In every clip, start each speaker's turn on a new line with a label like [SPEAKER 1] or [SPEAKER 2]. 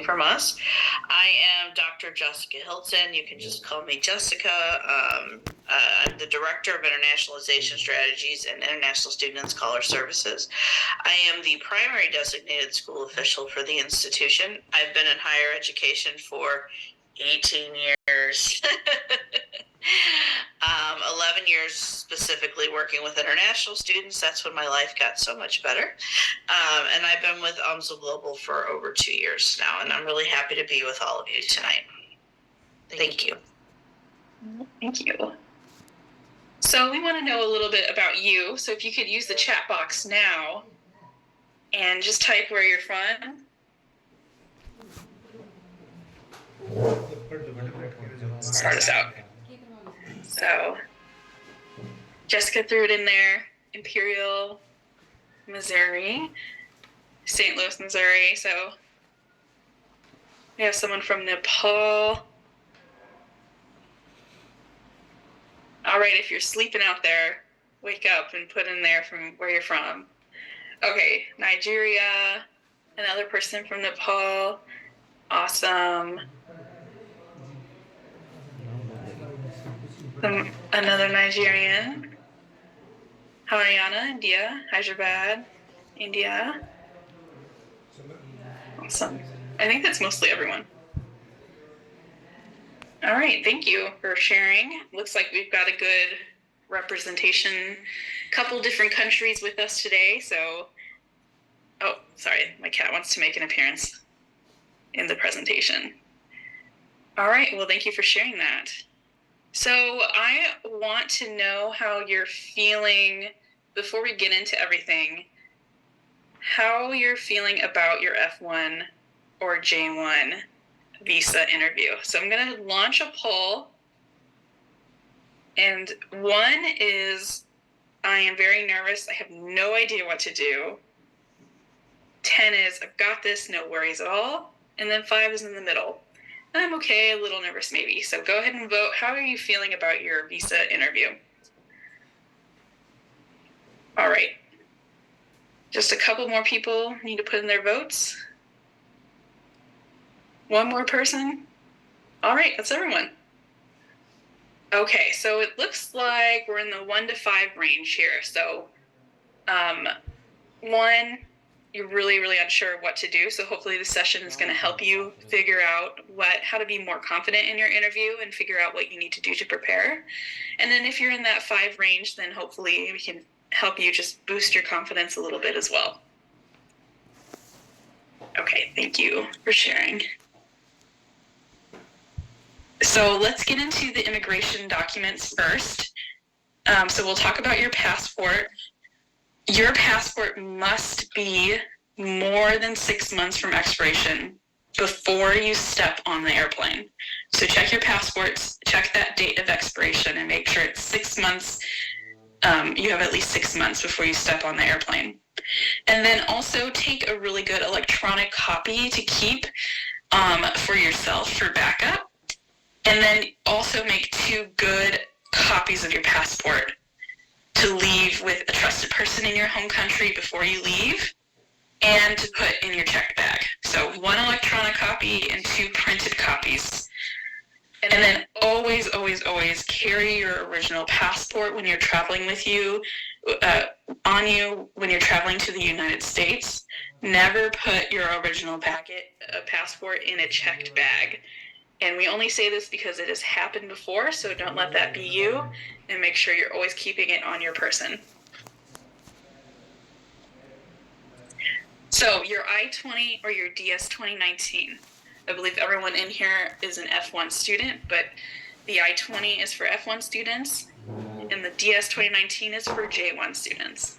[SPEAKER 1] from us. I am Dr. Jessica Hilton. You can just call me Jessica. I'm the Director of Internationalization Strategies and International Student and Scholar Services. I am the primary designated school official for the institution. I've been in higher education for 18 years. 11 years specifically working with international students. That's when my life got so much better. And I've been with UMSL Global for over 2 years now, and I'm really happy to be with all of you tonight. Thank you.
[SPEAKER 2] Thank you. So we want to know a little bit about you. So if you could use the chat box now and just type where you're from. Start us out. So Jessica threw it in there. Imperial, Missouri, St. Louis, Missouri. So we have someone from Nepal. All right, if you're sleeping out there, wake up and put in there from where you're from. Okay, Nigeria, another person from Nepal. Awesome. Another Nigerian. Haryana, India. Hyderabad, India. Awesome. I think that's mostly everyone. All right, thank you for sharing. Looks like we've got a good representation. Couple different countries with us today, so, oh, sorry, my cat wants to make an appearance in the presentation. All right, well, thank you for sharing that. So I want to know how you're feeling, before we get into everything, how you're feeling about your F1 or J1 visa interview. So I'm going to launch a poll. And 1 is, I am very nervous. I have no idea what to do. 10 is, I've got this, no worries at all. And then 5 is in the middle. I'm okay, a little nervous maybe. So go ahead and vote. How are you feeling about your visa interview? All right. Just a couple more people need to put in their votes. 1 more person. All right, that's everyone. Okay, so it looks like we're in the 1 to 5 range here. So 1, you're really unsure what to do. So hopefully this session is going to help you figure out how to be more confident in your interview and figure out what you need to do to prepare. And then if you're in that 5 range, then hopefully we can help you just boost your confidence a little bit as well. Okay, thank you for sharing. So let's get into the immigration documents first. So we'll talk about your passport. Your passport must be more than 6 months from expiration before you step on the airplane. So check your passports, check that date of expiration, and make sure it's 6 months. You have at least 6 months before you step on the airplane. And then also take a really good electronic copy to keep for yourself for backup. And then also make 2 good copies of your passport to leave with a trusted person in your home country before you leave, and to put in your checked bag. So 1 electronic copy and 2 printed copies. And then always carry your original passport when you're traveling with you, on you when you're traveling to the United States. Never put your original passport in a checked bag. And we only say this because it has happened before, so don't let that be you, and make sure you're always keeping it on your person. So your I-20 or your DS 2019. I believe everyone in here is an F1 student, but the I-20 is for F1 students, and the DS 2019 is for J1 students.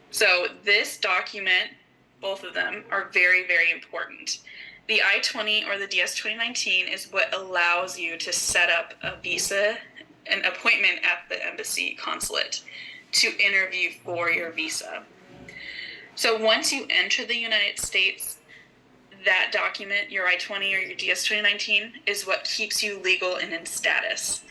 [SPEAKER 2] So this document, both of them, are very important. The I-20 or the DS 2019 is what allows you to set up a visa, an appointment at the embassy consulate to interview for your visa. So once you enter the United States, that document, your I-20 or your DS 2019, is what keeps you legal and in status.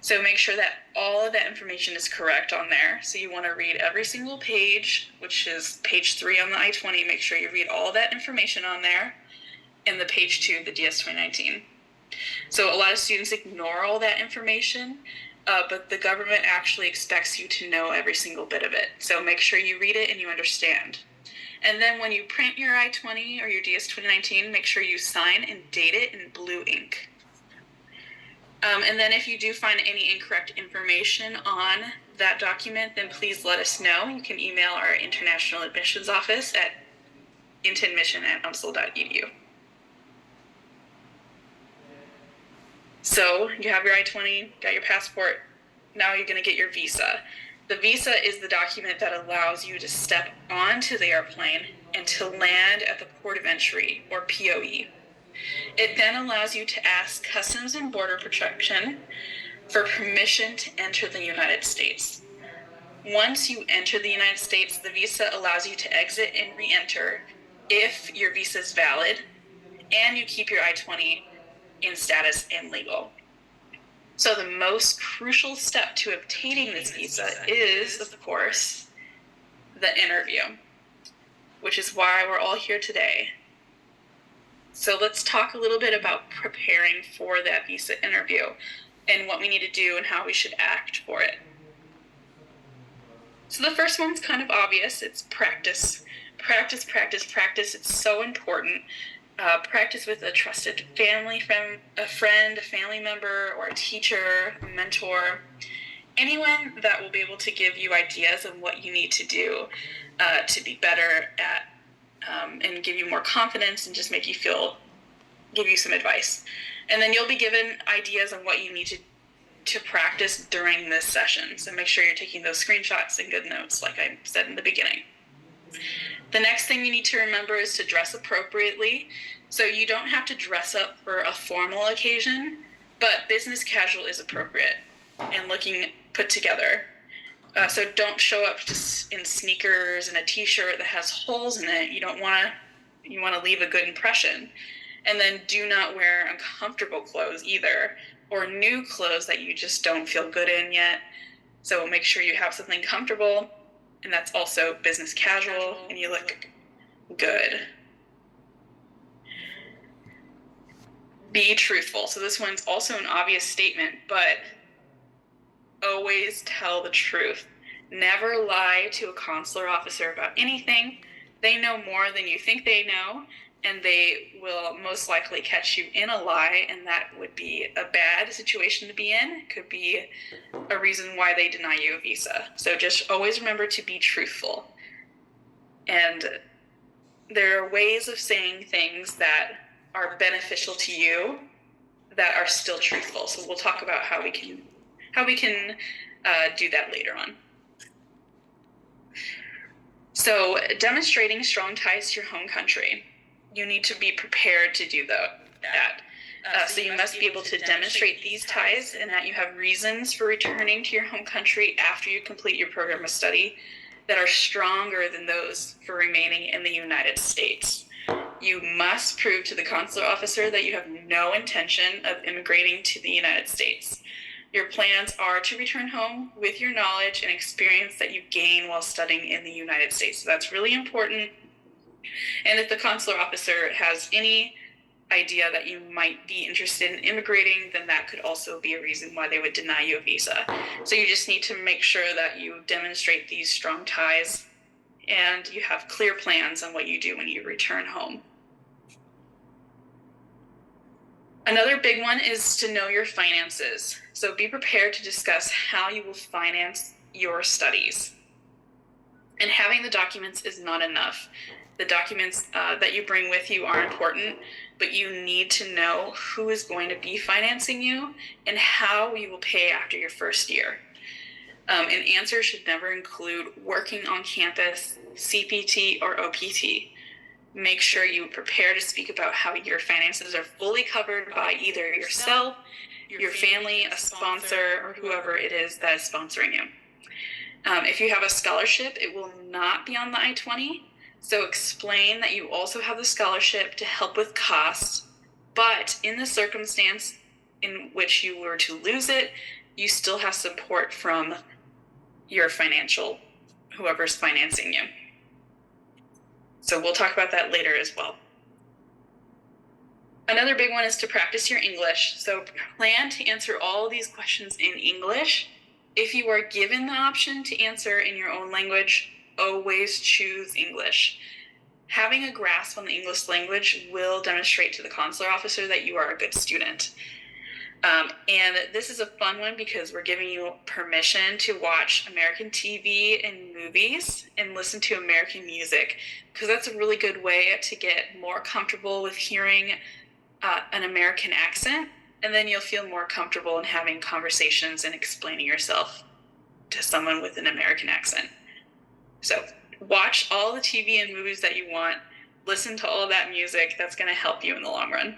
[SPEAKER 2] So make sure that all of that information is correct on there. So you want to read every single page, which is page 3 on the I-20. Make sure you read all that information on there. in the page 2 of the DS 2019. So a lot of students ignore all that information, but the government actually expects you to know every single bit of it. So make sure you read it and you understand. And then when you print your I-20 or your DS 2019, make sure you sign and date it in blue ink. And then if you do find any incorrect information on that document, then please let us know. You can email our international admissions office at intadmission@umsl.edu. So you have your I-20, got your passport, now you're going to get your visa. The visa is the document that allows you to step onto the airplane and to land at the port of entry, or POE. It then allows you to ask Customs and Border Protection for permission to enter the United States. Once you enter the United States, the visa allows you to exit and re-enter if your visa is valid and you keep your I-20 in status and legal. So the most crucial step to obtaining this visa is, of course, the interview, which is why we're all here today. So let's talk a little bit about preparing for that visa interview and what we need to do and how we should act for it. So the first one's kind of obvious. It's practice. Practice, practice, practice. It's so important. Practice with a trusted family friend, a family member, or a teacher, a mentor, anyone that will be able to give you ideas of what you need to do to be better at and give you more confidence and just make you give you some advice. And then you'll be given ideas on what you need to practice during this session. So make sure you're taking those screenshots and good notes, like I said in the beginning. The next thing you need to remember is to dress appropriately. So you don't have to dress up for a formal occasion, but business casual is appropriate and looking put together. So don't show up just in sneakers and a t-shirt that has holes in it. You want to leave a good impression. And then do not wear uncomfortable clothes either, or new clothes that you just don't feel good in yet. So make sure you have something comfortable, and that's also business casual, and you look good. Be truthful. So this one's also an obvious statement, but always tell the truth. Never lie to a consular officer about anything. They know more than you think they know, and they will most likely catch you in a lie, and that would be a bad situation to be in. It could be a reason why they deny you a visa. So just always remember to be truthful. And there are ways of saying things that are beneficial to you that are still truthful. So we'll talk about how we can do that later on. So demonstrating strong ties to your home country. You need to be prepared to do that. So you must be able to demonstrate these ties and that you have reasons for returning to your home country after you complete your program of study that are stronger than those for remaining in the United States. You must prove to the consular officer that you have no intention of immigrating to the United States. Your plans are to return home with your knowledge and experience that you gain while studying in the United States. So that's really important. And if the consular officer has any idea that you might be interested in immigrating, then that could also be a reason why they would deny you a visa. So you just need to make sure that you demonstrate these strong ties and you have clear plans on what you do when you return home. Another big one is to know your finances. So be prepared to discuss how you will finance your studies. And having the documents is not enough. The documents that you bring with you are important, but you need to know who is going to be financing you and how you will pay after your first year. An answer should never include working on campus, CPT, or OPT. Make sure you prepare to speak about how your finances are fully covered by either yourself, your family, a sponsor, or whoever it is that is sponsoring you. If you have a scholarship, it will not be on the I-20. So explain that you also have the scholarship to help with costs, but in the circumstance in which you were to lose it, you still have support from your whoever's financing you. So we'll talk about that later as well. Another big one is to practice your English. So plan to answer all of these questions in English. If you are given the option to answer in your own language, always choose English. Having a grasp on the English language will demonstrate to the consular officer that you are a good student. And this is a fun one because we're giving you permission to watch American TV and movies and listen to American music, because that's a really good way to get more comfortable with hearing an American accent, and then you'll feel more comfortable in having conversations and explaining yourself to someone with an American accent. So watch all the TV and movies that you want, listen to all that music. That's going to help you in the long run.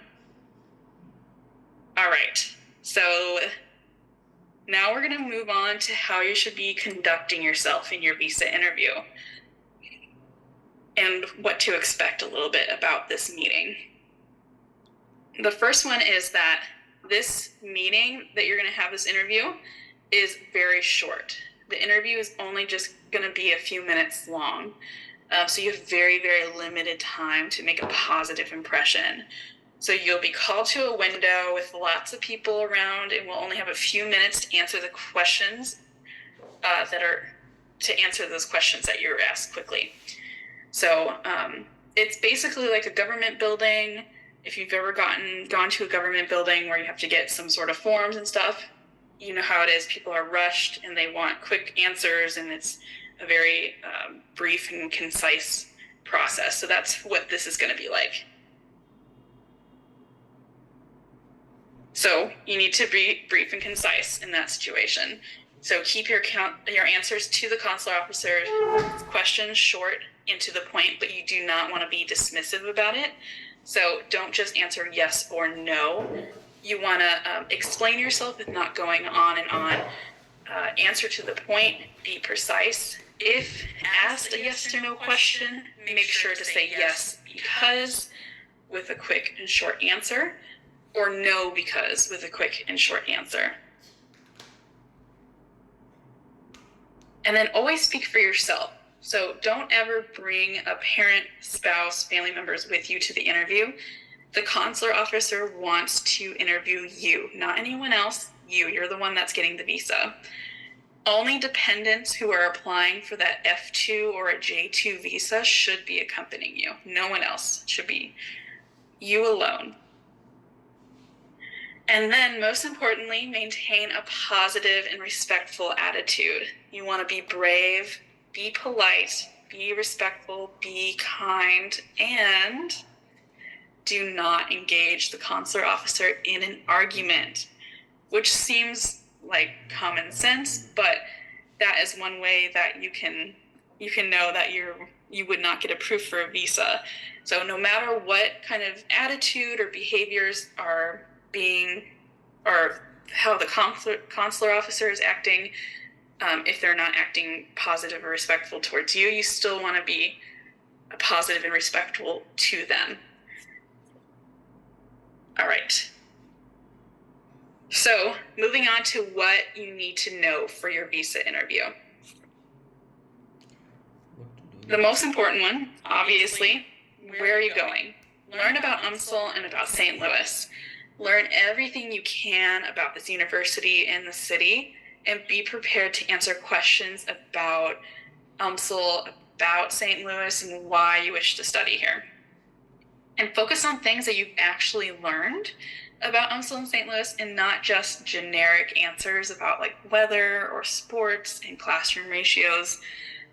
[SPEAKER 2] All right, so now we're going to move on to how you should be conducting yourself in your visa interview and what to expect a little bit about this meeting. The first one is that this meeting that you're going to have, this interview, is very short. The interview is only just going to be a few minutes long. So you have very, very limited time to make a positive impression. So you'll be called to a window with lots of people around, and we'll only have a few minutes to answer the questions to answer those questions that you're asked quickly. So it's basically like a government building. If you've ever gone to a government building where you have to get some sort of forms and stuff, you know how it is. People are rushed and they want quick answers, and it's a very brief and concise process. So that's what this is going to be like. So you need to be brief and concise in that situation. So keep your answers to the consular officer's questions short and to the point, but you do not want to be dismissive about it. So don't just answer yes or no. You want to explain yourself with not going on and on. Answer to the point, be precise. If asked a yes or no question, make sure to say yes because with a quick and short answer, or no because with a quick and short answer. And then always speak for yourself. So don't ever bring a parent, spouse, family members with you to the interview. The consular officer wants to interview you, not anyone else. You're the one that's getting the visa. Only dependents who are applying for that F2 or a J2 visa should be accompanying you. No one else. It should be you alone. And then, most importantly, maintain a positive and respectful attitude. You want to be brave, be polite, be respectful, be kind, and do not engage the consular officer in an argument, which seems like common sense, but that is one way that you can know that you would not get approved for a visa. So no matter what kind of attitude or behaviors are being, or how the consular officer is acting, if they're not acting positive or respectful towards you, you still want to be positive and respectful to them. All right. So moving on to what you need to know for your visa interview. The most important one, obviously, where are you going? Learn about UMSL and about St. Louis. Learn everything you can about this university and the city, and be prepared to answer questions about UMSL, about St. Louis, and why you wish to study here. And focus on things that you've actually learned about UMSL and St. Louis, and not just generic answers about like weather or sports and classroom ratios,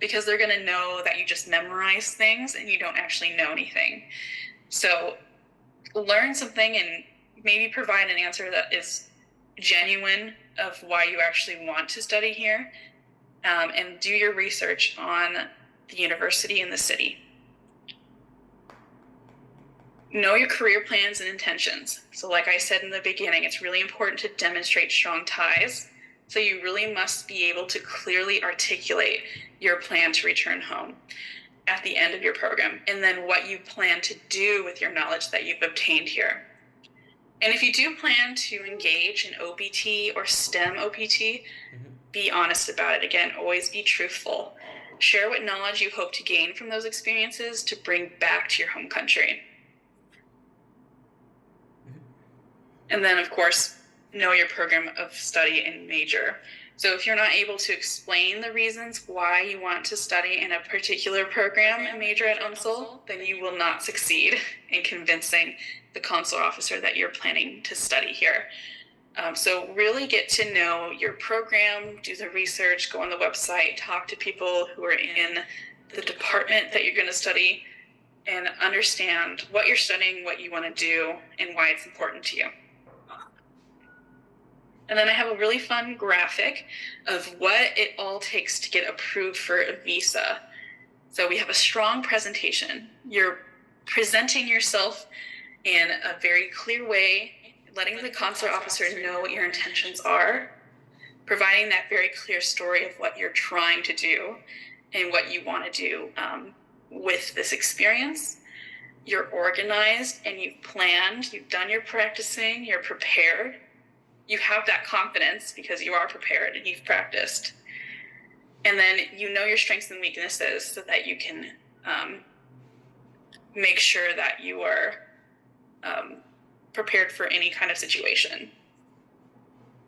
[SPEAKER 2] because they're going to know that you just memorize things and you don't actually know anything. So learn something and maybe provide an answer that is genuine of why you actually want to study here, and do your research on the university and the city. Know your career plans and intentions. So like I said in the beginning, it's really important to demonstrate strong ties. So you really must be able to clearly articulate your plan to return home at the end of your program, and then what you plan to do with your knowledge that you've obtained here. And if you do plan to engage in OPT or STEM OPT, be honest about it. Again, always be truthful. Share what knowledge you hope to gain from those experiences to bring back to your home country. And then, of course, know your program of study and major. So if you're not able to explain the reasons why you want to study in a particular program and major at UMSL, then you will not succeed in convincing the consular officer that you're planning to study here. So really get to know your program, do the research, go on the website, talk to people who are in the department that you're going to study, and understand what you're studying, what you want to do, and why it's important to you. And then I have a really fun graphic of what it all takes to get approved for a visa. So we have a strong presentation. You're presenting yourself in a very clear way, letting the consular officer know what your intentions are, providing that very clear story of what you're trying to do and what you want to do with this experience. You're organized and you've planned, you've done your practicing, you're prepared. You have that confidence because you are prepared and you've practiced. And then you know your strengths and weaknesses so that you can make sure that you are prepared for any kind of situation.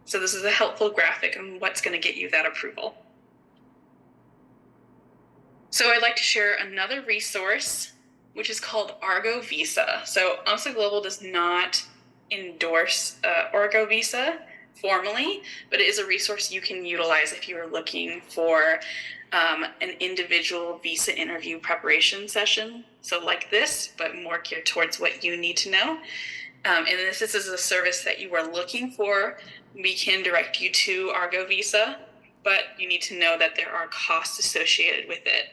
[SPEAKER 2] So this is a helpful graphic on what's going to get you that approval. So I'd like to share another resource, which is called Argo Visa. So UMSA Global does not endorse Argo Visa formally, but it is a resource you can utilize if you are looking for an individual visa interview preparation session. So like this, but more geared towards what you need to know. And if this is a service that you are looking for, we can direct you to Argo Visa, but you need to know that there are costs associated with it.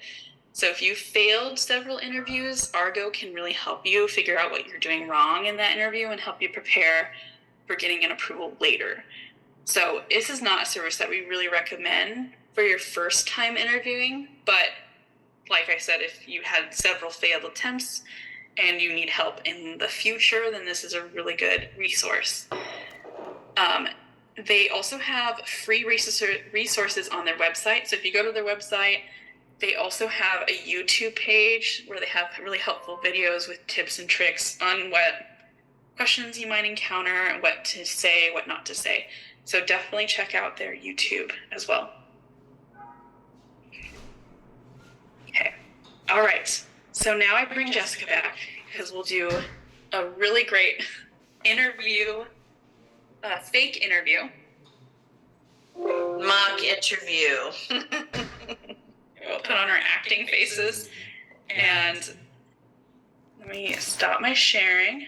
[SPEAKER 2] So if you failed several interviews, Argo can really help you figure out what you're doing wrong in that interview and help you prepare for getting an approval later. So this is not a service that we really recommend for your first time interviewing, but like I said, if you had several failed attempts and you need help in the future, then this is a really good resource. They also have free resources on their website. So if you go to their website, they also have a YouTube page where they have really helpful videos with tips and tricks on what questions you might encounter, what to say, what not to say. So definitely check out their YouTube as well. Okay. All right. So now I bring Jessica back because we'll do a really great interview, fake interview.
[SPEAKER 1] Mock interview.
[SPEAKER 2] We'll put on our acting faces. And let me stop my sharing.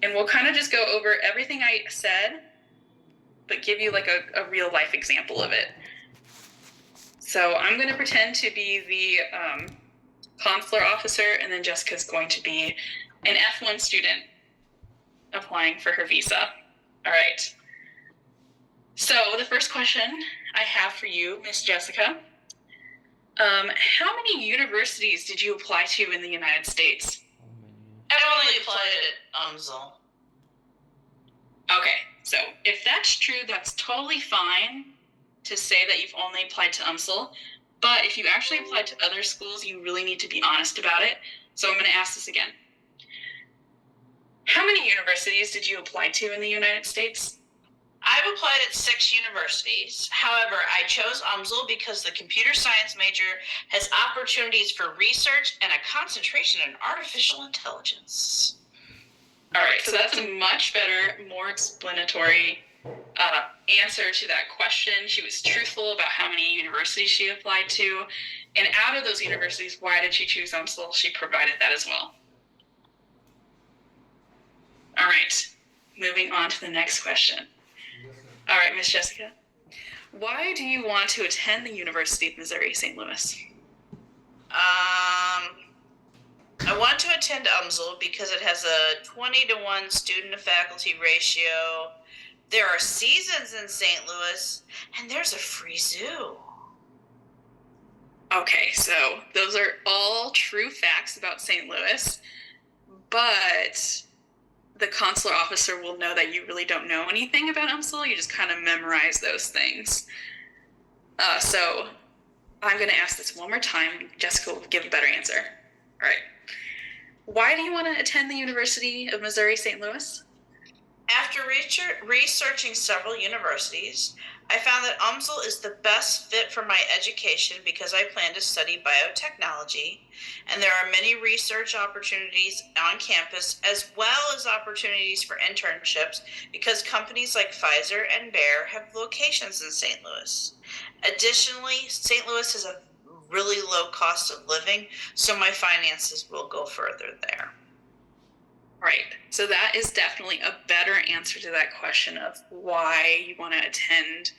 [SPEAKER 2] And we'll kind of just go over everything I said, but give you like a real life example of it. So I'm going to pretend to be the consular officer, and then Jessica's going to be an F1 student applying for her visa. All right. So the first question I have for you, Miss Jessica, how many universities did you apply to in the United States?
[SPEAKER 1] I only applied at UMSL.
[SPEAKER 2] Okay, so if that's true, that's totally fine to say that you've only applied to UMSL. But if you actually applied to other schools, you really need to be honest about it. So I'm going to ask this again. How many universities did you apply to in the United States?
[SPEAKER 1] I've applied at 6 universities. However, I chose UMSL because the computer science major has opportunities for research and a concentration in artificial intelligence.
[SPEAKER 2] All right, so that's a much better, more explanatory answer to that question. She was truthful about how many universities she applied to. And out of those universities, why did she choose UMSL? She provided that as well. All right, moving on to the next question. All right, Miss Jessica, why do you want to attend the University of Missouri, St. Louis?
[SPEAKER 1] I want to attend UMSL because it has a 20-to-1 student to faculty ratio. There are seasons in St. Louis, and there's a free zoo.
[SPEAKER 2] Okay, so those are all true facts about St. Louis, but the consular officer will know that you really don't know anything about UMSL. You just kind of memorize those things. So I'm going to ask this one more time. Jessica will give a better answer. All right. Why do you want to attend the University of Missouri St. Louis?
[SPEAKER 1] After researching several universities, I found that UMSL is the best fit for my education because I plan to study biotechnology, and there are many research opportunities on campus as well as opportunities for internships because companies like Pfizer and Bayer have locations in St. Louis. Additionally, St. Louis has a really low cost of living, so my finances will go further there.
[SPEAKER 2] Right. So that is definitely a better answer to that question of why you want to attend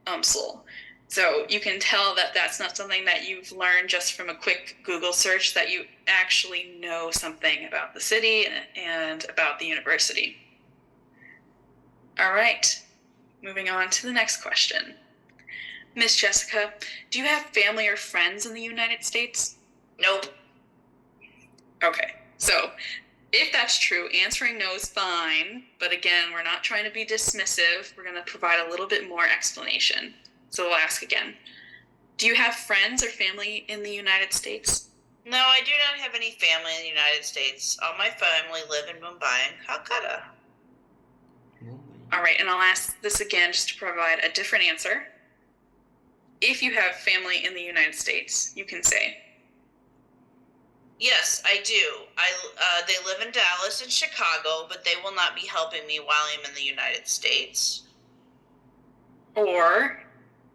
[SPEAKER 2] UMSL. So you can tell that that's not something that you've learned just from a quick Google search, that you actually know something about the city and about the university. All right. Moving on to the next question. Miss Jessica, do you have family or friends in the United States?
[SPEAKER 1] Nope.
[SPEAKER 2] Okay. So if that's true, answering no is fine, but again, we're not trying to be dismissive. We're going to provide a little bit more explanation. So we'll ask again. Do you have friends or family in the United States?
[SPEAKER 1] No, I do not have any family in the United States. All my family live in Mumbai and Calcutta.
[SPEAKER 2] All right, and I'll ask this again just to provide a different answer. If you have family in the United States, you can say,
[SPEAKER 1] yes, I do. They live in Dallas and Chicago, but they will not be helping me while I'm in the United States.
[SPEAKER 2] or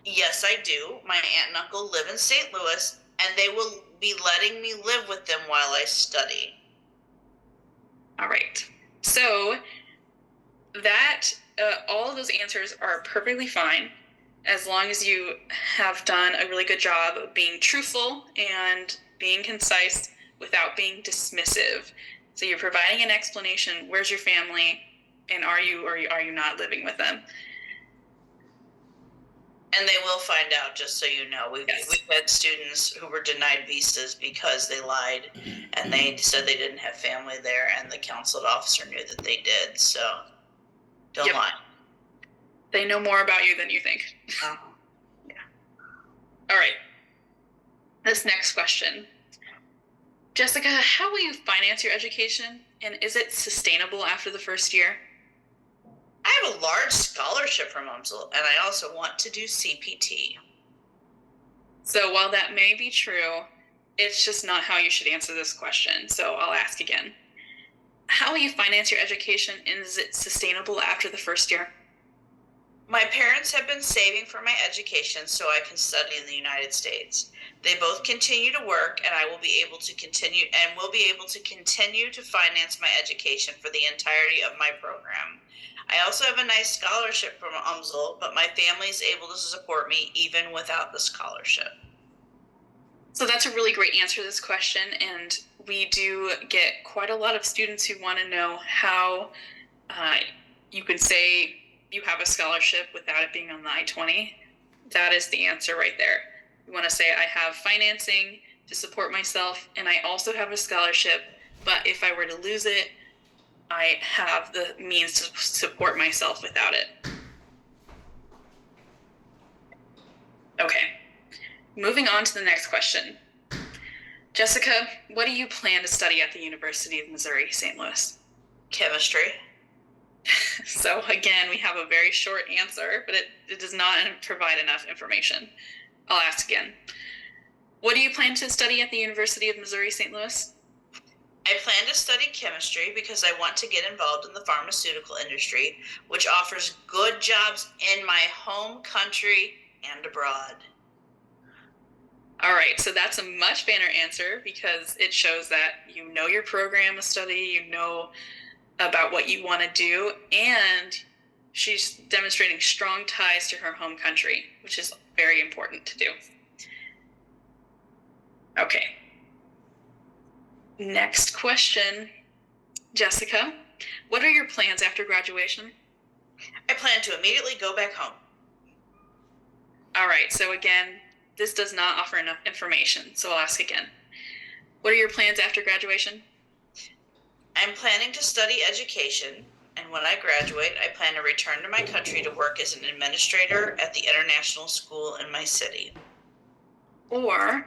[SPEAKER 1] yes, I do. My aunt and uncle live in St. Louis, and they will be letting me live with them while I study.
[SPEAKER 2] All right. So that all of those answers are perfectly fine as long as you have done a really good job of being truthful and being concise without being dismissive. So you're providing an explanation. Where's your family, and are you or are you not living with them?
[SPEAKER 1] And they will find out, just so you know. We've had students who were denied visas because they lied and they said they didn't have family there, and the consulate officer knew that they did. So don't lie.
[SPEAKER 2] They know more about you than you think.
[SPEAKER 1] Yeah.
[SPEAKER 2] All right. This next question. Jessica, how will you finance your education, and is it sustainable after the first year?
[SPEAKER 1] I have a large scholarship from UMSL, and I also want to do CPT.
[SPEAKER 2] So while that may be true, it's just not how you should answer this question. So I'll ask again. How will you finance your education, and is it sustainable after the first year?
[SPEAKER 1] My parents have been saving for my education so I can study in the United States. They both continue to work, and I will be able to continue to finance my education for the entirety of my program. I also have a nice scholarship from UMSL, but my family is able to support me even without the scholarship.
[SPEAKER 2] So that's a really great answer to this question, and we do get quite a lot of students who want to know how you can say you have a scholarship without it being on the I-20. That is the answer right there. You want to say, I have financing to support myself, and I also have a scholarship, but if I were to lose it, I have the means to support myself without it. Okay, moving on to the next question. Jessica, what do you plan to study at the University of Missouri St. Louis?
[SPEAKER 1] Chemistry.
[SPEAKER 2] So again, we have a very short answer, but it does not provide enough information. I'll ask again. What do you plan to study at the University of Missouri St. Louis?
[SPEAKER 1] I plan to study chemistry because I want to get involved in the pharmaceutical industry, which offers good jobs in my home country and abroad.
[SPEAKER 2] All right, so that's a much better answer because it shows that you know your program of study, you know about what you want to do, and she's demonstrating strong ties to her home country, which is very important to do. Okay. Next question. Jessica, what are your plans after graduation?
[SPEAKER 1] I plan to immediately go back home.
[SPEAKER 2] All right, so again, this does not offer enough information, so I'll ask again. What are your plans after graduation?
[SPEAKER 1] I'm planning to study education, and when I graduate, I plan to return to my country to work as an administrator at the international school in my city.
[SPEAKER 2] Or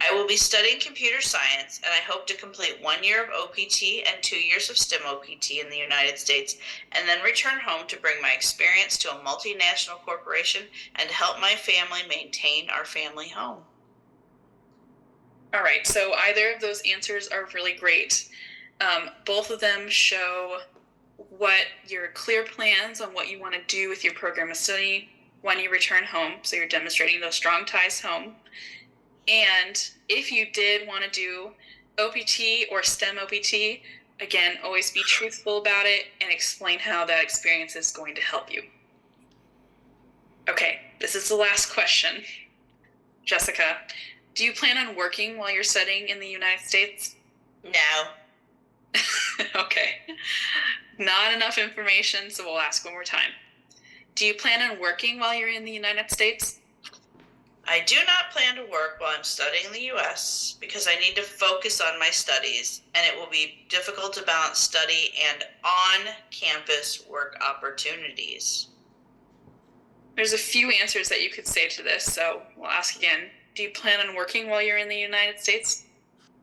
[SPEAKER 1] I will be studying computer science, and I hope to complete 1 year of OPT and 2 years of STEM OPT in the United States, and then return home to bring my experience to a multinational corporation and help my family maintain our family home.
[SPEAKER 2] All right, so either of those answers are really great. Both of them show what your clear plans on what you want to do with your program of study when you return home. So you're demonstrating those strong ties home. And if you did want to do OPT or STEM OPT, again, always be truthful about it and explain how that experience is going to help you. Okay, this is the last question. Jessica, do you plan on working while you're studying in the United States?
[SPEAKER 1] No.
[SPEAKER 2] Okay. Not enough information, so we'll ask one more time. Do you plan on working while you're in the United States?
[SPEAKER 1] I do not plan to work while I'm studying in the U.S. because I need to focus on my studies, and it will be difficult to balance study and on-campus work opportunities.
[SPEAKER 2] There's a few answers that you could say to this, so we'll ask again. Do you plan on working while you're in the United States?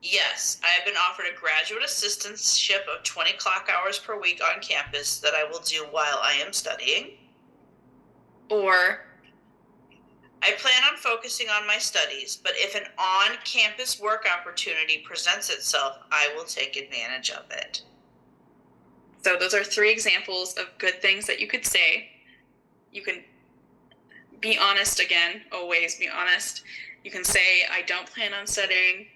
[SPEAKER 1] Yes, I have been offered a graduate assistantship of 20 clock hours per week on campus that I will do while I am studying.
[SPEAKER 2] Or
[SPEAKER 1] I plan on focusing on my studies, but if an on-campus work opportunity presents itself, I will take advantage of it.
[SPEAKER 2] So those are 3 examples of good things that you could say. You can be honest again, always be honest. You can say, I don't plan on studying,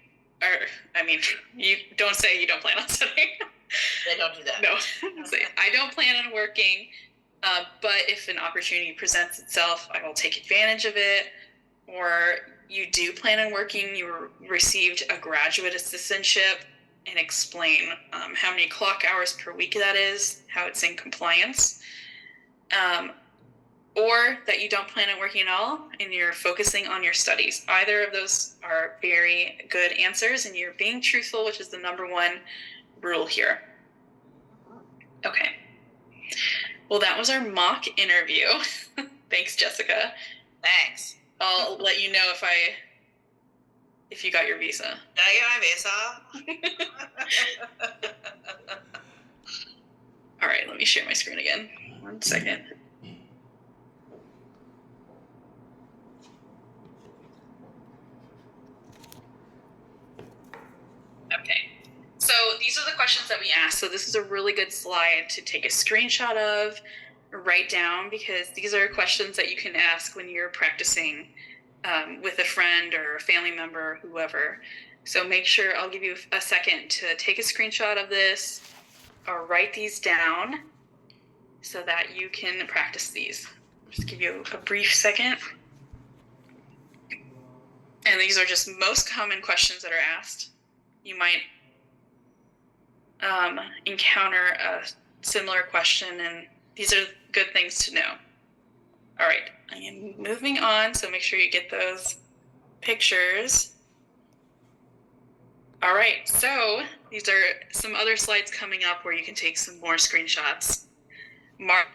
[SPEAKER 2] you don't say you don't plan on studying.
[SPEAKER 1] They don't do that.
[SPEAKER 2] No, say, I don't plan on working, but if an opportunity presents itself, I will take advantage of it. Or you do plan on working, you received a graduate assistantship, and explain how many clock hours per week that is, how it's in compliance. Or that you don't plan on working at all and you're focusing on your studies. Either of those are very good answers, and you're being truthful, which is the number 1 rule here. Okay. Well, that was our mock interview. Thanks, Jessica.
[SPEAKER 1] Thanks.
[SPEAKER 2] I'll let you know if you got your visa.
[SPEAKER 1] Did I get my visa?
[SPEAKER 2] All right, let me share my screen again. 1 second. Okay, so these are the questions that we asked. So this is a really good slide to take a screenshot of, write down, because these are questions that you can ask when you're practicing with a friend or a family member or whoever. So make sure, I'll give you a second to take a screenshot of this or write these down so that you can practice these. Just give you a brief second. And these are just most common questions that are asked. You might encounter a similar question, and these are good things to know. All right, I am moving on, so make sure you get those pictures. All right, so these are some other slides coming up where you can take some more screenshots. Mark